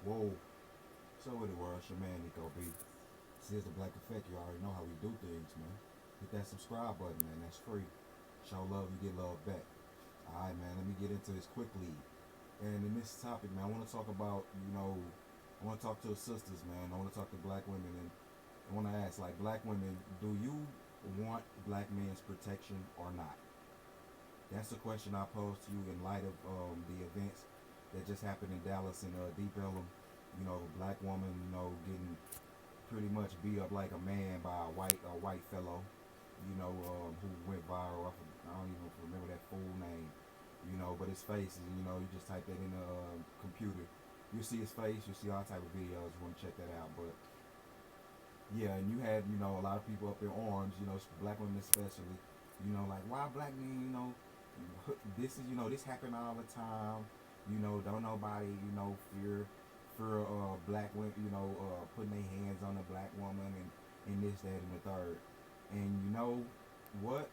Whoa. So what it was, your man Nico B. This is the Black Effect. You already know how we do things, man. Hit that subscribe button, man. That's free. Show love, you get love back. Alright, man, let me get into this quickly. And in this topic, man, I want to talk about, I want to talk to the sisters, man. I want to talk to black women. And I want to ask, like, black women, do you want black men's protection or not? That's the question I pose to you in light of the events that just happened in Dallas and Deep Ellum. Black woman, getting pretty much beat up like a man by a white fellow, who went viral. I don't even remember that full name, but his face is, you just type that in the computer. You see his face, you see all type of videos. You want to check that out, but yeah, and you had, a lot of people up in arms, black women especially, like why black men, this is, this happen all the time, don't nobody, fear black women, putting their hands on a black woman and this, that, and the third. And you know what?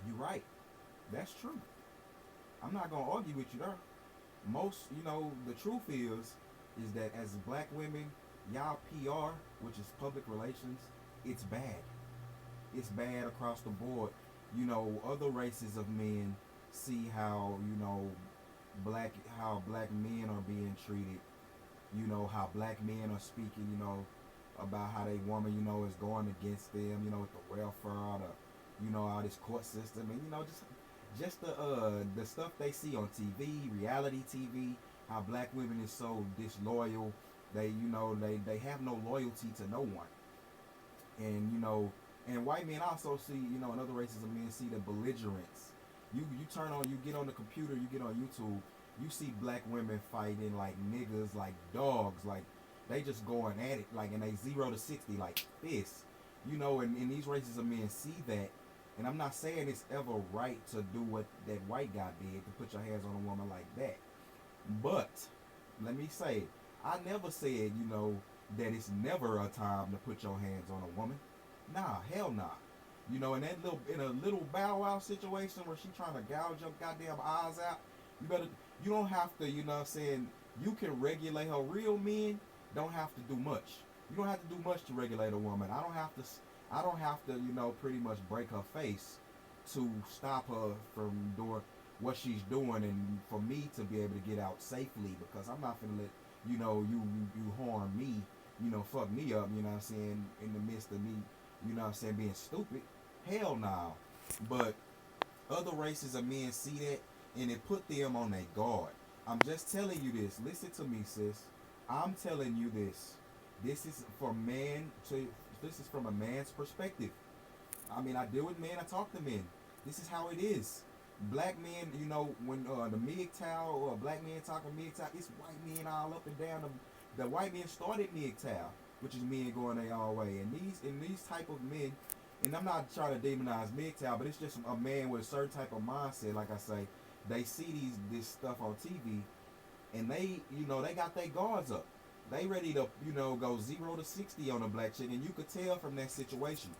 You're right. That's true. I'm not gonna argue with you there. Most, the truth is that as black women, y'all PR, which is public relations, it's bad. It's bad across the board. Other races of men see how, black men are being treated. How black men are speaking, about how they woman, is going against them, with the welfare, all this court system, and just the stuff they see on TV, reality TV, how black women is so disloyal. They have no loyalty to no one. And and white men also see, and other races of men see the belligerence. You turn on, you get on the computer, you get on YouTube, you see black women fighting like niggas, like dogs, like they just going at it, like in a 0 to 60, like this, and these races of men see that. And I'm not saying it's ever right to do what that white guy did, to put your hands on a woman like that. But let me say, I never said, that it's never a time to put your hands on a woman. Nah, hell nah. In a little bow wow situation where she trying to gouge your goddamn eyes out, you better, you don't have to, what I'm saying, you can regulate her. Real men don't have to do much. You don't have to do much to regulate a woman. I don't have to, pretty much break her face to stop her from doing what she's doing, and for me to be able to get out safely, because I'm not gonna let, you harm me, fuck me up, what I'm saying, in the midst of me, what I'm saying, being stupid. Hell no. Nah. But other races of men see that, and it put them on their guard. I'm just telling you this. Listen to me, sis. I'm telling you this. This is for man to. This is from a man's perspective. I mean, I deal with men. I talk to men. This is how it is. Black men, when the MGTOW or black men talking MGTOW, it's white men all up and down. The white men started MGTOW, which is men going their own way. And these type of men, and I'm not trying to demonize MGTOW, but it's just a man with a certain type of mindset. Like I say, they see this stuff on TV, and they got their guards up. They ready to, go 0 to 60 on a black chick, and you could tell from that situation,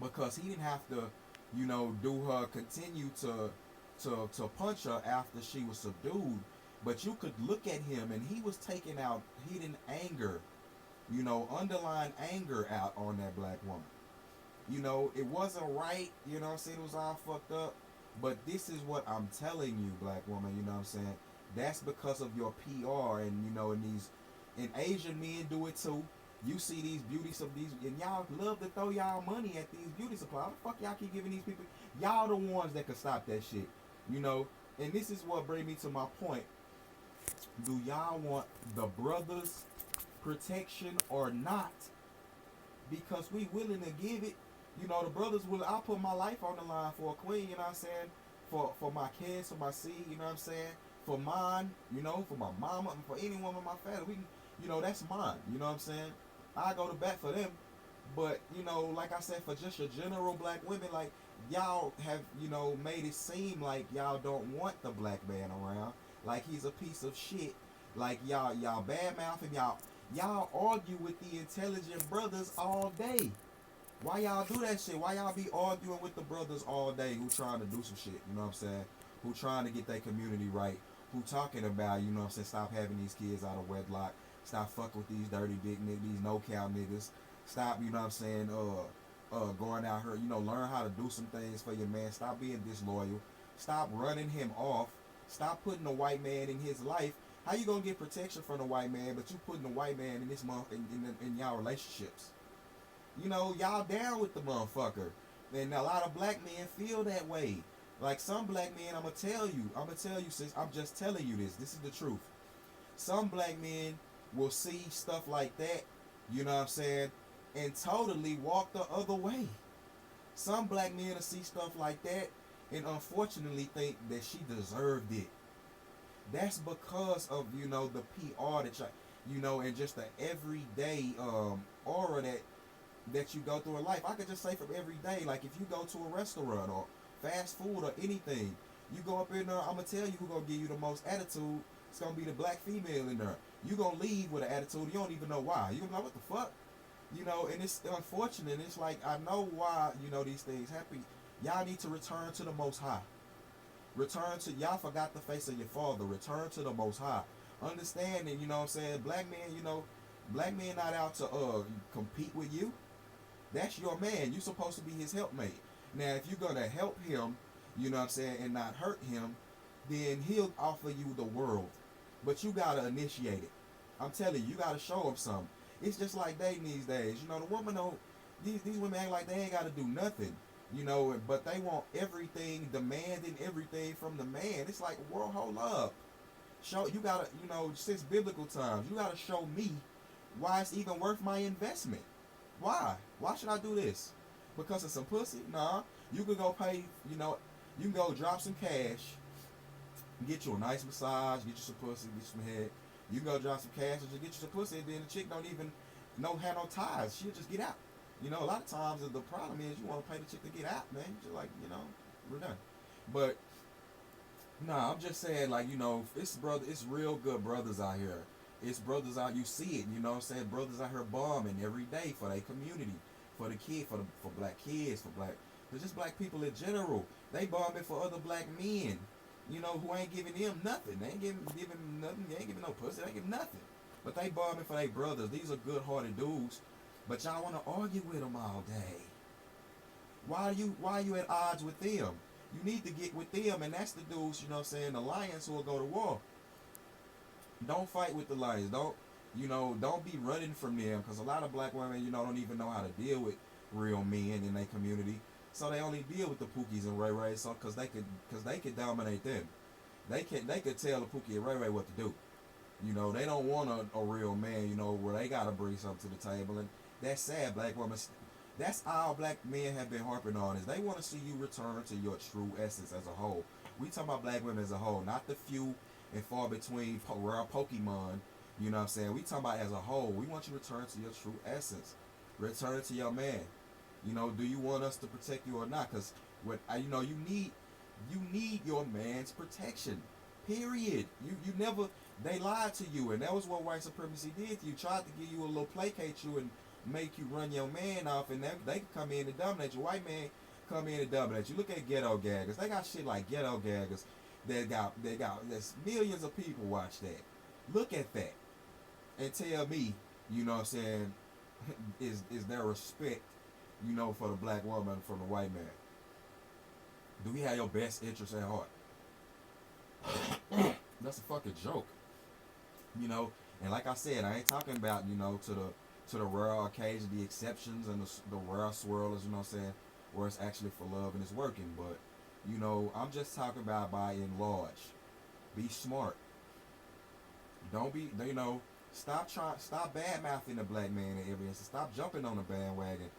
because he didn't have to, do her, continue to punch her after she was subdued. But you could look at him, and he was taking out hidden anger, underlying anger out on that black woman. It wasn't right, what I'm saying, it was all fucked up. But this is what I'm telling you, black woman, what I'm saying. That's because of your PR, and and Asian men do it too. You see these beauty of these, and y'all love to throw y'all money at these beauty supplies. How the fuck y'all keep giving these people? Y'all the ones that can stop that shit, And this is what brings me to my point. Do y'all want the brothers' protection or not? Because we willing to give it. The brothers will. I'll put my life on the line for a queen. You know what I'm saying? For my kids, for my seed. You know what I'm saying? For mine. For my mama, and for anyone in my family. We can. That's mine. You know what I'm saying? I go to bat for them. But like I said, for just your general black women, like y'all have, made it seem like y'all don't want the black man around, like he's a piece of shit, like y'all bad mouthing, y'all argue with the intelligent brothers all day. Why y'all do that shit? Why y'all be arguing with the brothers all day who trying to do some shit? You know what I'm saying? Who trying to get their community right? who talking about, you know what I'm saying, stop having these kids out of wedlock, stop fucking with these dirty dick niggas, these no cow niggas, stop, you know what I'm saying, going out here, you know, learn how to do some things for your man, stop being disloyal, stop running him off, stop putting the white man in his life. How you gonna get protection from the white man, but you putting the white man in this month in y'all relationships? You know, y'all down with the motherfucker. And a lot of black men feel that way. Like some black men, I'm gonna tell you, sis, I'm just telling you this. This is the truth. Some black men will see stuff like that, you know what I'm saying, and totally walk the other way. Some black men will see stuff like that and unfortunately think that she deserved it. That's because of, you know, the PR that you know, and just the everyday aura that you go through in life. I could just say from every day, like if you go to a restaurant or fast food or anything, you go up in there, I'm gonna tell you who gonna give you the most attitude. It's gonna be the black female in there. You gonna leave with an attitude, you don't even know why. You gonna be like, what the fuck? You know, and it's unfortunate. It's like, I know why, you know, these things happen. Y'all need to return to the Most High. Return to, y'all forgot the face of your father. Return to the Most High. Understanding, you know what I'm saying, black men, you know, black men not out to compete with you. That's your man. You're supposed to be his helpmate. Now, if you're gonna help him, you know what I'm saying, and not hurt him, then he'll offer you the world. But you gotta initiate it. I'm telling you, you gotta show him something. It's just like dating these days. You know, the woman don't, these women act like they ain't gotta do nothing. You know, but they want everything, demanding everything from the man. It's like, world, hold up. Show, you gotta, you know, since biblical times, you gotta show me why it's even worth my investment. Why? Why should I do this? Because of some pussy? Nah. You could go pay, you know, you can go drop some cash, get you a nice massage, get you some pussy, get you some head. You can go drop some cash and just get you some pussy, and then the chick don't even have no ties. She'll just get out. You know, a lot of times the problem is you want to pay the chick to get out, man. You're just like, you know, we're done. But nah, I'm just saying, like, you know, it's real good brothers out here. It's brothers out, you see it, you know what I'm saying? Brothers out here bombing every day for their community, for the kid, for black kids, for just black people in general. They bombing for other black men, you know, who ain't giving them nothing. They ain't giving nothing. They ain't giving no pussy. They ain't giving nothing. But they bombing for their brothers. These are good-hearted dudes. But y'all want to argue with them all day. Why are you at odds with them? You need to get with them, and that's the dudes, you know what I'm saying, the lions who will go to war. Don't fight with the lions. Don't be running from them, because a lot of black women, you know, don't even know how to deal with real men in their community. So they only deal with the Pookies and Ray Ray, so because they could dominate them. They could tell the Pookie and Ray Ray what to do. You know, they don't want a real man, you know, where they gotta bring something to the table. And that's sad, black women. That's all black men have been harping on, is they want to see you return to your true essence as a whole. We talking about black women as a whole, not the few and far between rare Pokemon. You know what I'm saying? We talking about as a whole. We want you to return to your true essence. Return to your man. You know, do you want us to protect you or not? Because you know, you need your man's protection. Period. You never. They lied to you, and that was what white supremacy did to you. Tried to give you a little, placate you and make you run your man off, and they can come in and dominate you. White man come in and dominate you. Look at ghetto gaggers. They got shit like ghetto gaggers. They got there's millions of people watch that. Look at that and tell me, you know what I'm saying, is there respect, you know, for the black woman from the white man? Do we have your best interest at heart? That's a fucking joke. You know, and like I said, I ain't talking about, you know, to the rare occasion, the exceptions and the rare swirlers, you know what I'm saying, where it's actually for love and it's working. But, you know, I'm just talking about by and large. Be smart. Don't be, you know, stop bad mouthing the black man in every instance. Stop jumping on the bandwagon.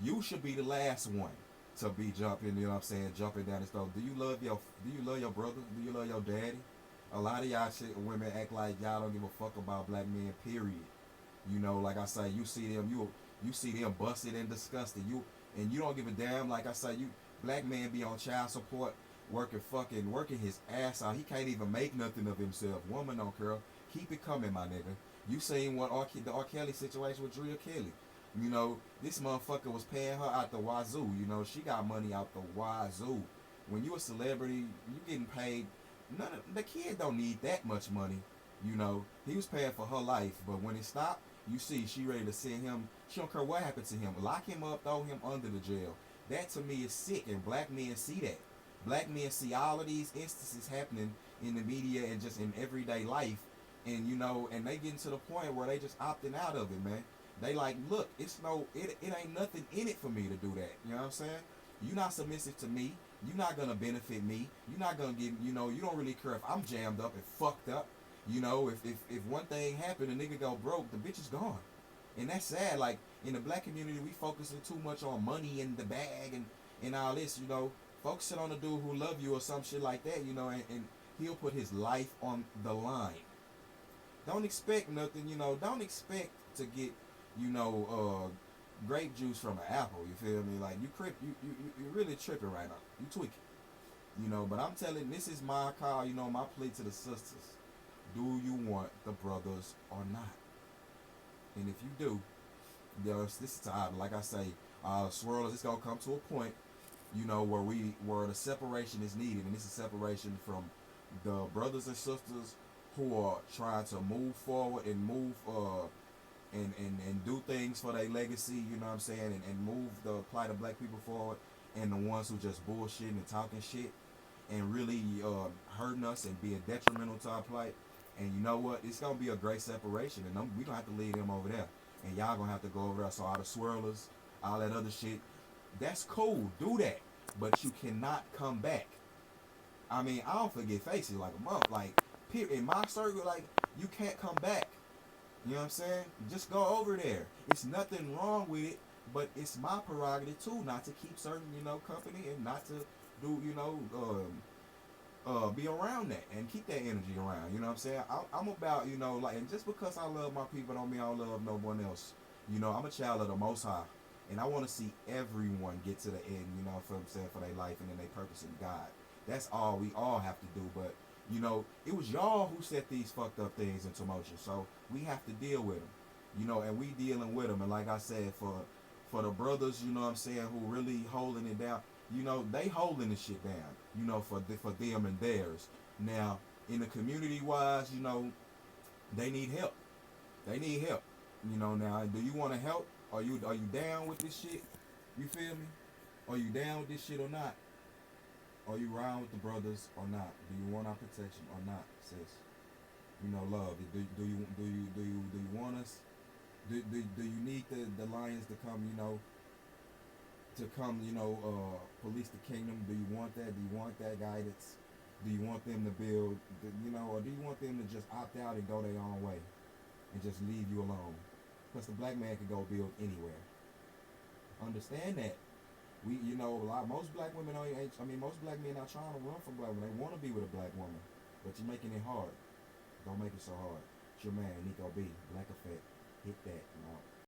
You should be the last one to be jumping, you know what I'm saying, jumping down the stove. Do you love your brother? Do you love your daddy? A lot of y'all women act like y'all don't give a fuck about black men, period. You know, like I say, you see them busted and disgusted. You don't give a damn. Like I say, black man be on child support, working his ass out. He can't even make nothing of himself. Woman don't care. Keep it coming, my nigga. You seen the R. Kelly situation with Drea Kelly. You know, this motherfucker was paying her out the wazoo. You know, she got money out the wazoo. When you a celebrity, you getting paid none of the kid don't need that much money. You know, he was paying for her life, but when it stopped, you see, she ready to send him. She don't care what happened to him. Lock him up, throw him under the jail. That to me is sick, and black men see that. Black men see all of these instances happening in the media and just in everyday life, and you know, and they getting to the point where they just opting out of it, man. They like, look, it ain't nothing in it for me to do that. You know what I'm saying? You're not submissive to me. You're not gonna benefit me. You're not gonna give. You know, you don't really care if I'm jammed up and fucked up. You know, if one thing happened, a nigga go broke, the bitch is gone, and that's sad. Like in the black community, we focusing too much on money and the bag and all this. You know, focusing on the dude who love you or some shit like that. You know, and he'll put his life on the line. Don't expect nothing. You know, don't expect to get grape juice from an apple. You feel me? Like you really tripping right now. You tweaking. You know, but I'm telling, this is my call. You know, my plea to the sisters. Do you want the brothers or not? And if you do, this is time. Like I say, swirlers, it's gonna come to a point, you know, where the separation is needed, and this is separation from the brothers and sisters who are trying to move forward and move and do things for their legacy, you know what I'm saying, and move the plight of black people forward, and the ones who just bullshitting and talking shit and really hurting us and being detrimental to our plight. And you know what? It's gonna be a great separation, and we gonna have to leave them over there, and y'all gonna have to go over there. So all the swirlers, all that other shit, that's cool. Do that, but you cannot come back. I mean, I don't forget faces like a month. Like, in my circle, like, you can't come back. You know what I'm saying? Just go over there. It's nothing wrong with it, but it's my prerogative too, not to keep certain, company, and not to do, be around that and keep that energy around. You know what I'm saying? I'm about, like, and just because I love my people don't mean I don't love no one else. You know, I'm a child of the Most High, and I want to see everyone get to the end, for what I'm saying, for their life and then their purpose in God. That's all we all have to do. But, it was y'all who set these fucked up things into motion. So we have to deal with them, and we dealing with them. And like I said, for the brothers, you know what I'm saying, who really holding it down, they holding the shit down, for them and theirs. Now, in the community wise, they need help. They need help. Now, do you want to help? Are you down with this shit? You feel me? Are you down with this shit or not? Are you riding with the brothers or not? Do you want our protection or not, sis? Love. Do you want us? Do you need the lions to come? Police the kingdom? Do you want that? Do you want that guidance? Do you want them to build? Or do you want them to just opt out and go their own way and just leave you alone? Because the black man can go build anywhere. Understand that. Most black women most black men are trying to run from black women. They want to be with a black woman, but you're making it hard. Don't make it so hard. It's your man, Nico B. Black Effect. Hit that,